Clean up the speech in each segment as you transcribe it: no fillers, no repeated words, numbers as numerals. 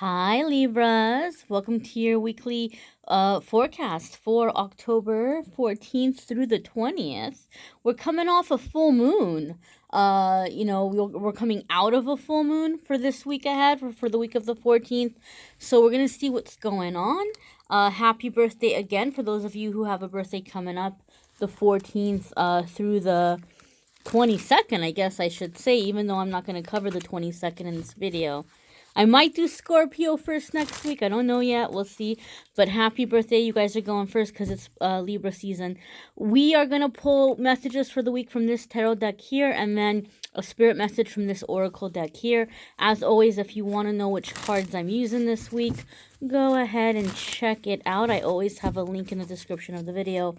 Hi Libras, welcome to your weekly forecast for October 14th through the 20th. We're coming off a full moon. We're coming out of a full moon for this week ahead, for the week of the 14th. So we're going to see what's going on. Happy birthday again for those of you who have a birthday coming up the 14th through the 22nd, I guess I should say, even though I'm not going to cover the 22nd in this video. I might do Scorpio first next week. I don't know yet. We'll see. But happy birthday. You guys are going first because it's Libra season. We are going to pull messages for the week from this tarot deck here and then a spirit message from this oracle deck here. As always, if you want to know which cards I'm using this week, go ahead and check it out. I always have a link in the description of the video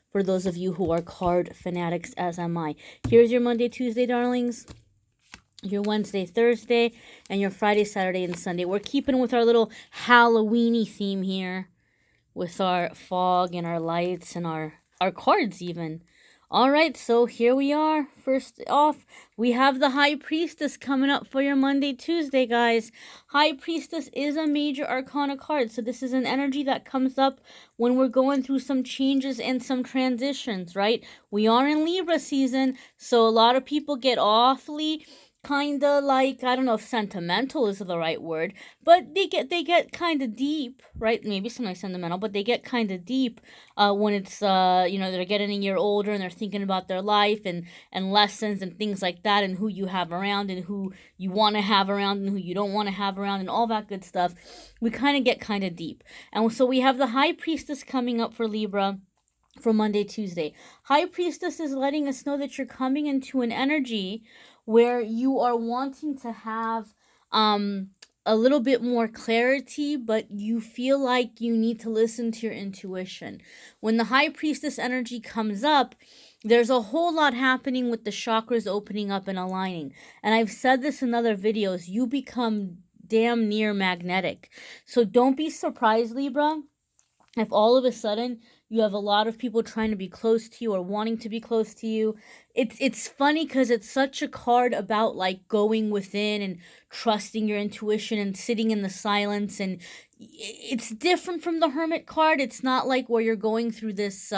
for those of you who are card fanatics, as am I. Here's your Monday, Tuesday, darlings. Your Wednesday, Thursday, and your Friday, Saturday, and Sunday. We're keeping with our little Halloween-y theme here with our fog and our lights and our cards even. All right, so here we are. First off, we have the High Priestess coming up for your Monday, Tuesday, guys. High Priestess is a major arcana card, so this is an energy that comes up when we're going through some changes and some transitions, right? We are in Libra season, so a lot of people get awfully kind of like, I don't know if sentimental is the right word, but they get kind of deep, right? Maybe sometimes sentimental, but they get kind of deep when it's they're getting a year older and they're thinking about their life and lessons and things like that, and who you have around and who you want to have around and who you don't want to have around and all that good stuff. We kind of get kind of deep. And so we have the High Priestess coming up for Libra for Monday, Tuesday. High Priestess is letting us know that you're coming into an energy where you are wanting to have a little bit more clarity, but you feel like you need to listen to your intuition. When the High Priestess energy comes up, there's a whole lot happening with the chakras opening up and aligning. And I've said this in other videos, you become damn near magnetic. So don't be surprised, Libra, if all of a sudden you have a lot of people trying to be close to you or wanting to be close to you. It's funny because it's such a card about like going within and trusting your intuition and sitting in the silence, and it's different from the Hermit card. It's not like where you're going through this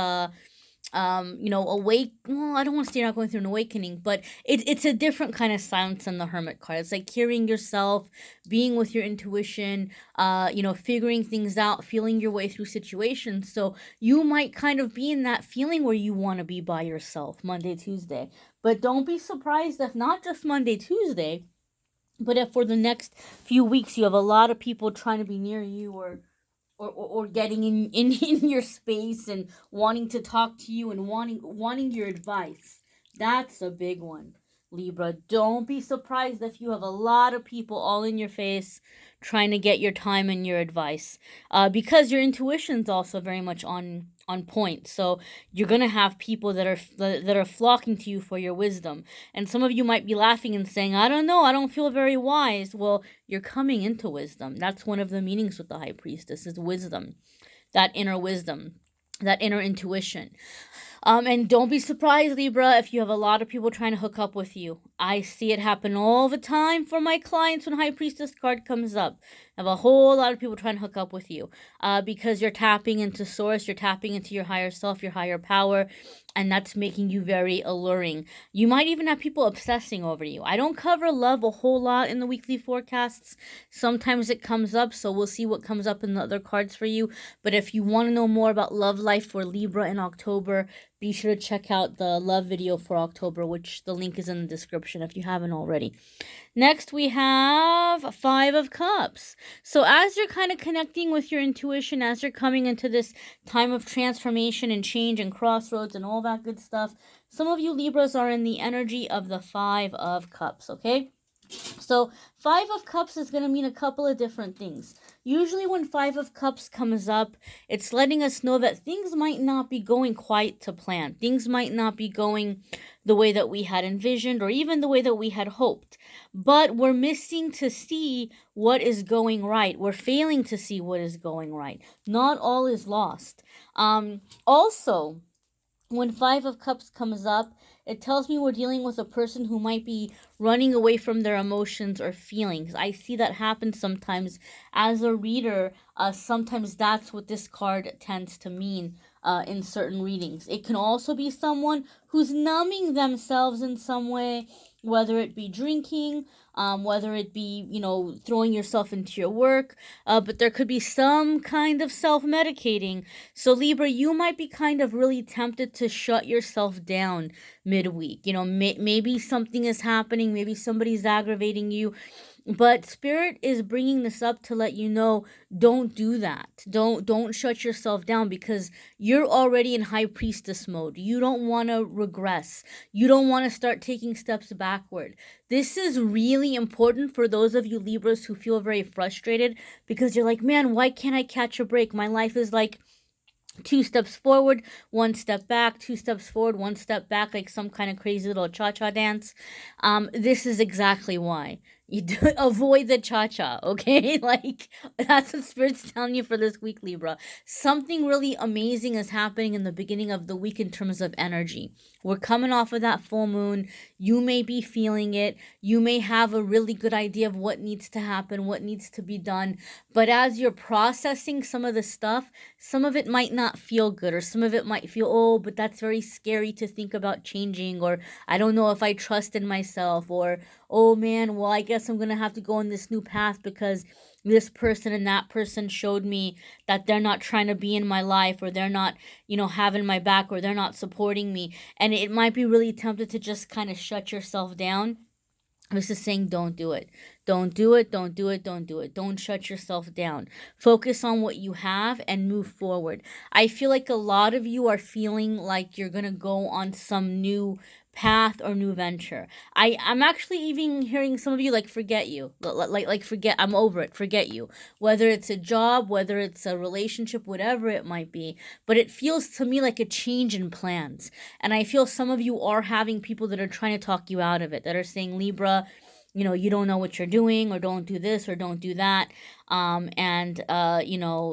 I don't want to say you're not going through an awakening, but it's a different kind of silence than the Hermit card. It's like hearing yourself, being with your intuition, figuring things out, feeling your way through situations. So you might kind of be in that feeling where you want to be by yourself Monday, Tuesday. But don't be surprised if not just Monday, Tuesday, but if for the next few weeks you have a lot of people trying to be near you or getting in your space and wanting to talk to you and wanting your advice. That's a big one, Libra. Don't be surprised if you have a lot of people all in your face trying to get your time and your advice, because your intuition's also very much on point. So you're gonna have people that are flocking to you for your wisdom. And some of you might be laughing and saying, I don't know, I don't feel very wise. Well, you're coming into wisdom. That's one of the meanings with the High Priestess, is wisdom, that inner wisdom, that inner intuition. And don't be surprised, Libra, if you have a lot of people trying to hook up with you. I see it happen all the time for my clients when High Priestess card comes up. I have a whole lot of people trying to hook up with you because you're tapping into source, you're tapping into your higher self, your higher power, and that's making you very alluring. You might even have people obsessing over you. I don't cover love a whole lot in the weekly forecasts. Sometimes it comes up, so we'll see what comes up in the other cards for you. But if you want to know more about love life for Libra in October, be sure to check out the love video for October, which the link is in the description if you haven't already. Next, we have Five of Cups. So as you're kind of connecting with your intuition, as you're coming into this time of transformation and change and crossroads and all that good stuff, some of you Libras are in the energy of the Five of Cups, okay? So Five of Cups is going to mean a couple of different things. Usually when Five of Cups comes up, it's letting us know that things might not be going quite to plan. Things might not be going the way that we had envisioned or even the way that we had hoped. But we're missing to see what is going right. We're failing to see what is going right. Not all is lost. Also, when Five of Cups comes up, It tells me we're dealing with a person who might be running away from their emotions or feelings. I see that happen sometimes as a reader. Sometimes that's what this card tends to mean in certain readings. It can also be someone who's numbing themselves in some way, whether it be drinking, whether it be, throwing yourself into your work, but there could be some kind of self-medicating. So Libra, you might be kind of really tempted to shut yourself down midweek. Maybe something is happening, maybe somebody's aggravating you, but Spirit is bringing this up to let you know, don't do that. Don't shut yourself down, because you're already in high priestess mode. You don't want to regress. You don't want to start taking steps backward. This is really important for those of you Libras who feel very frustrated, because you're like, man, why can't I catch a break? My life is like 2 steps forward, 1 step back, 2 steps forward, 1 step back, like some kind of crazy little cha-cha dance. This is exactly why. You do avoid the cha-cha, okay? Like, that's what Spirit's telling you for this week, Libra. Something really amazing is happening in the beginning of the week in terms of energy. We're coming off of that full moon. You may be feeling it. You may have a really good idea of what needs to happen, what needs to be done. But as you're processing some of the stuff, some of it might not feel good, or some of it might feel, oh, but that's very scary to think about changing, or I don't know if I trust in myself, or, oh man, well, I guess I'm going to have to go on this new path because this person and that person showed me that they're not trying to be in my life, or they're not, having my back, or they're not supporting me. And it might be really tempted to just kind of shut yourself down. This is saying, don't do it. Don't do it. Don't do it. Don't do it. Don't shut yourself down. Focus on what you have and move forward. I feel like a lot of you are feeling like you're going to go on some new path or new venture. I'm actually even hearing some of you like, forget you. Like forget, I'm over it. Forget you. Whether it's a job, whether it's a relationship, whatever it might be. But it feels to me like a change in plans. And I feel some of you are having people that are trying to talk you out of it, that are saying, Libra, you don't know what you're doing, or don't do this, or don't do that.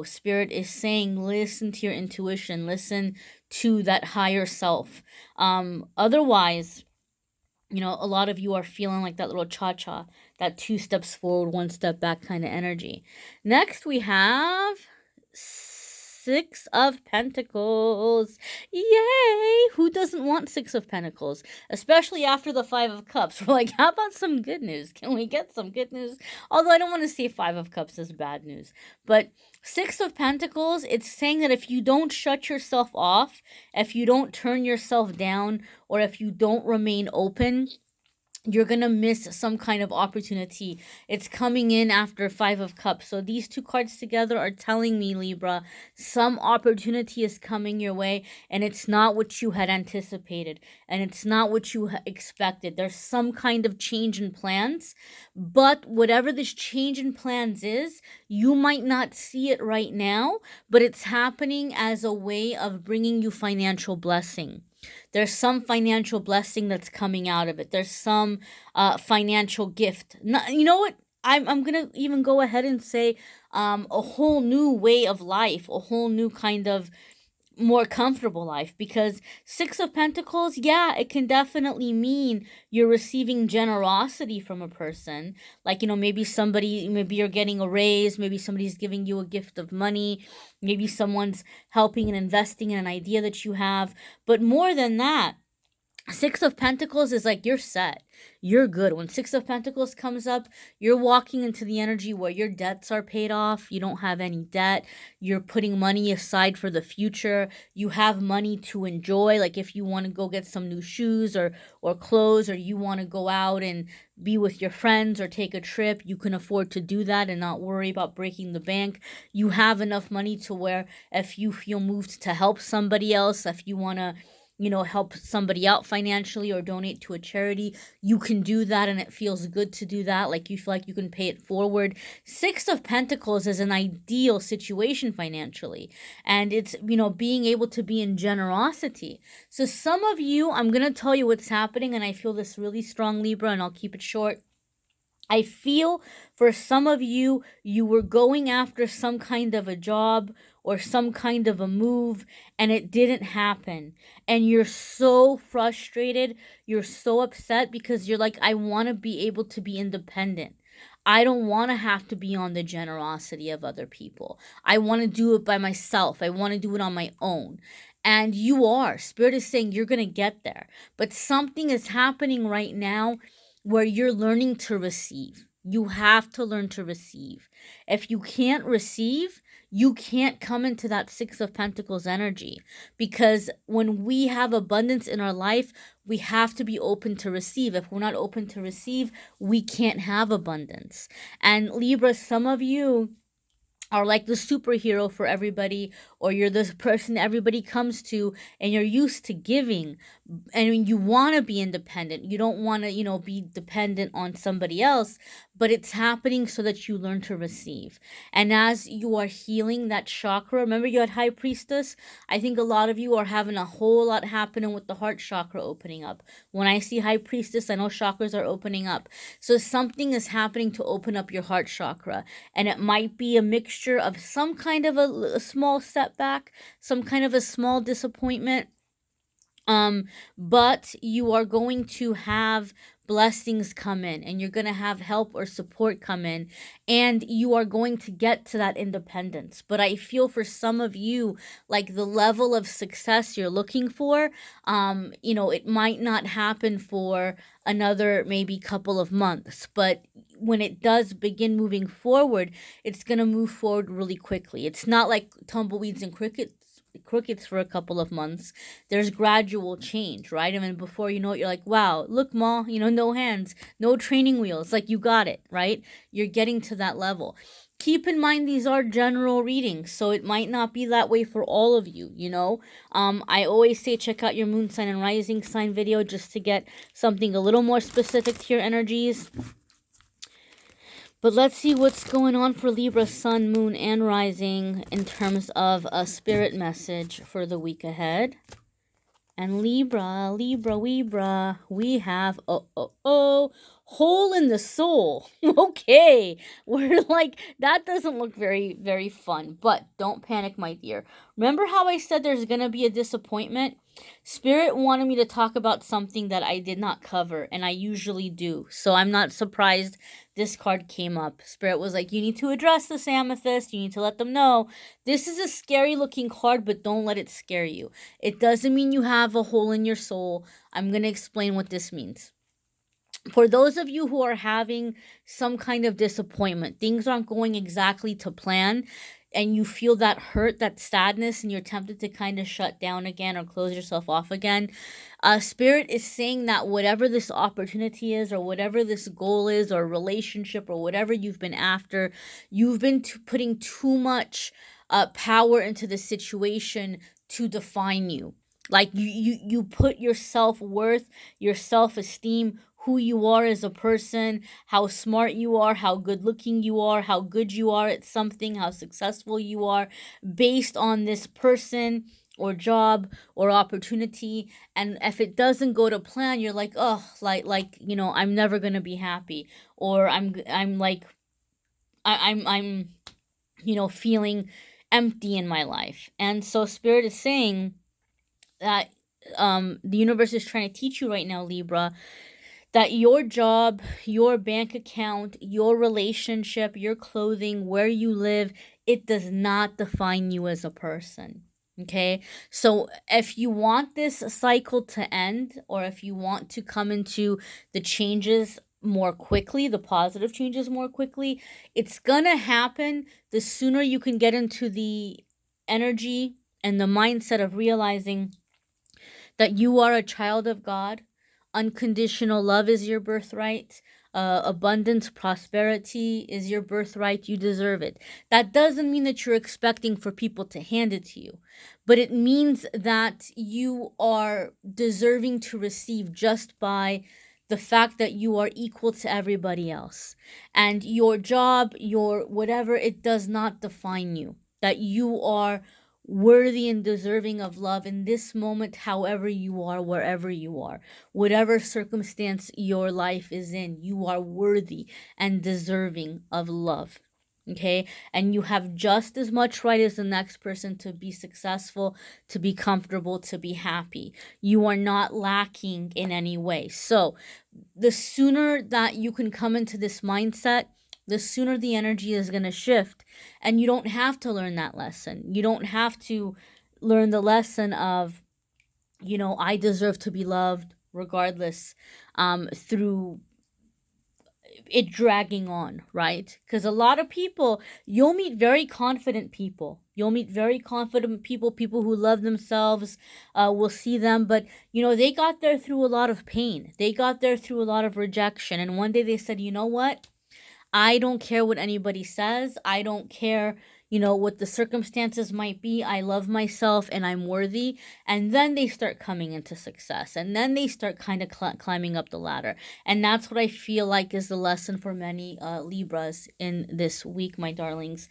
Spirit is saying, listen to your intuition, listen to that higher self. Otherwise, a lot of you are feeling like that little cha-cha, that 2 steps forward, 1 step back kind of energy. Next, we have 6 of Pentacles. Yay! Who doesn't want 6 of Pentacles? Especially after the 5 of Cups. We're like, how about some good news? Can we get some good news? Although I don't want to say 5 of Cups as bad news. But 6 of Pentacles, it's saying that if you don't shut yourself off, if you don't turn yourself down, or if you don't remain open, you're going to miss some kind of opportunity. It's coming in after 5 of Cups. So these 2 cards together are telling me, Libra, some opportunity is coming your way, and it's not what you had anticipated, and it's not what you expected. There's some kind of change in plans, but whatever this change in plans is, you might not see it right now, but it's happening as a way of bringing you financial blessing. There's some financial blessing that's coming out of it. There's some financial gift. You know what? I'm going to even go ahead and say a whole new way of life, a whole new kind of more comfortable life, because 6 of Pentacles, yeah, it can definitely mean you're receiving generosity from a person. Like, maybe you're getting a raise, maybe somebody's giving you a gift of money, maybe someone's helping and investing in an idea that you have. But more than that, 6 of Pentacles is like, you're set. You're good. When 6 of Pentacles comes up, you're walking into the energy where your debts are paid off. You don't have any debt. You're putting money aside for the future. You have money to enjoy. Like if you want to go get some new shoes or clothes, or you want to go out and be with your friends or take a trip, you can afford to do that and not worry about breaking the bank. You have enough money to where if you feel moved to help somebody else, if you want to help somebody out financially or donate to a charity, you can do that, and it feels good to do that. Like you feel like you can pay it forward. 6 of Pentacles is an ideal situation financially, and it's, being able to be in generosity. So some of you, I'm going to tell you what's happening, and I feel this really strong, Libra, and I'll keep it short. I feel for some of you, you were going after some kind of a job or some kind of a move and it didn't happen. And you're so frustrated. You're so upset because you're like, I want to be able to be independent. I don't want to have to be on the generosity of other people. I want to do it by myself. I want to do it on my own. And you are. Spirit is saying you're going to get there. But something is happening right now where you're learning to receive. You have to learn to receive. If you can't receive, you can't come into that Six of Pentacles energy, because when we have abundance in our life, we have to be open to receive. If we're not open to receive, we can't have abundance. And Libra, some of you are like the superhero for everybody, or you're the person that everybody comes to, and you're used to giving, and you want to be independent. You don't want to, be dependent on somebody else, but it's happening so that you learn to receive. And as you are healing that chakra, remember you had High Priestess? I think a lot of you are having a whole lot happening with the heart chakra opening up. When I see High Priestess, I know chakras are opening up. So something is happening to open up your heart chakra. And it might be a mixture of some kind of a small setback, some kind of a small disappointment, but you are going to have blessings come in, and you're going to have help or support come in, and you are going to get to that independence. But I feel for some of you, like the level of success you're looking for, it might not happen for another maybe couple of months, but when it does begin moving forward, it's going to move forward really quickly. It's not like tumbleweeds and crickets for a couple of months. There's gradual change, right? I mean, before you know it, you're like, wow, look, Ma, no hands, no training wheels. Like, you got it, right? You're getting to that level. Keep in mind, these are general readings, so it might not be that way for all of you, I always say check out your moon sign and rising sign video just to get something a little more specific to your energies. But let's see what's going on for Libra, Sun, Moon, and Rising in terms of a spirit message for the week ahead. And Libra, we have, hole in the soul. Okay, we're like, that doesn't look very, very fun. But don't panic, my dear. Remember how I said there's going to be a disappointment? Spirit wanted me to talk about something that I did not cover, and I usually do. So I'm not surprised this card came up. Spirit was like, you need to address this, Amethyst. You need to let them know. This is a scary looking card, but don't let it scare you. It doesn't mean you have a hole in your soul. I'm going to explain what this means. For those of you who are having some kind of disappointment, things aren't going exactly to plan, and you feel that hurt, that sadness, and you're tempted to kind of shut down again or close yourself off again, Spirit is saying that whatever this opportunity is, or whatever this goal is, or relationship, or whatever you've been after, you've been putting too much power into the situation to define you. Like you put your self-worth, your self-esteem, who you are as a person, how smart you are, how good looking you are, how good you are at something, how successful you are, based on this person or job or opportunity. And if it doesn't go to plan, you're like, oh, I'm never gonna be happy, or I'm like, I'm feeling empty in my life. And so Spirit is saying that the universe is trying to teach you right now, Libra, that your job, your bank account, your relationship, your clothing, where you live, it does not define you as a person. Okay? So if you want this cycle to end, or if you want to come into the changes more quickly, the positive changes more quickly, it's gonna happen the sooner you can get into the energy and the mindset of realizing that you are a child of God. Unconditional love is your birthright. Abundance, prosperity is your birthright. You deserve it. That doesn't mean that you're expecting for people to hand it to you, but it means that you are deserving to receive just by the fact that you are equal to everybody else. And your job, your whatever, it does not define you. That you are worthy and deserving of love in this moment, however you are, wherever you are, whatever circumstance your life is in. You are worthy and deserving of love. Okay, and you have just as much right as the next person to be successful, to be comfortable, to be happy. You are not lacking in any way. So the sooner that you can come into this mindset, the sooner the energy is going to shift. And you don't have to learn that lesson. You don't have to learn the lesson of, I deserve to be loved regardless, through it dragging on, right? Because a lot of people, you'll meet very confident people. You'll meet very confident people, people who love themselves. Will see them, but they got there through a lot of pain. They got there through a lot of rejection. And one day they said, you know what? I don't care what anybody says. I don't care, what the circumstances might be. I love myself and I'm worthy. And then they start coming into success. And then they start kind of climbing up the ladder. And that's what I feel like is the lesson for many Libras in this week, my darlings.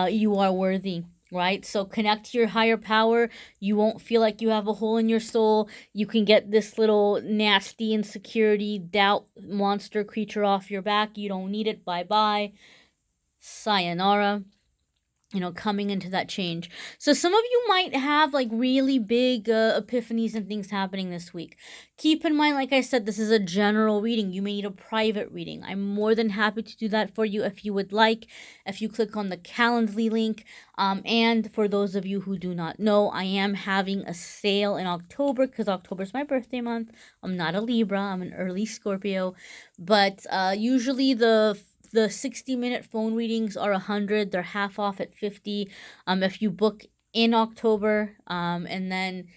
You are worthy. Right? So connect to your higher power. You won't feel like you have a hole in your soul. You can get this little nasty insecurity, doubt monster creature off your back. You don't need it. Bye-bye. Sayonara. Coming into that change. So some of you might have like really big epiphanies and things happening this week. Keep in mind, like I said, this is a general reading. You may need a private reading. I'm more than happy to do that for you if you would like. If you click on the Calendly link. And for those of you who do not know, I am having a sale in October because October is my birthday month. I'm not a Libra. I'm an early Scorpio. But usually the 60-minute phone readings are 100. They're half off at 50 if you book in October. And then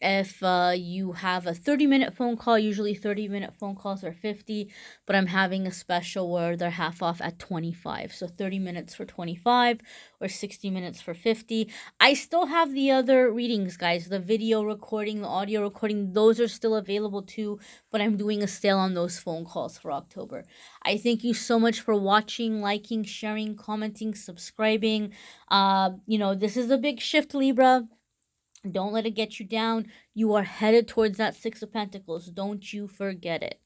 if you have a 30-minute phone call, usually 30-minute phone calls are 50, but I'm having a special where they're half off at 25. So 30 minutes for 25 or 60 minutes for 50. I still have the other readings, guys. The video recording, the audio recording, those are still available too, but I'm doing a sale on those phone calls for October. I thank you so much for watching, liking, sharing, commenting, subscribing. This is a big shift, Libra. Don't let it get you down. You are headed towards that Six of Pentacles. Don't you forget it.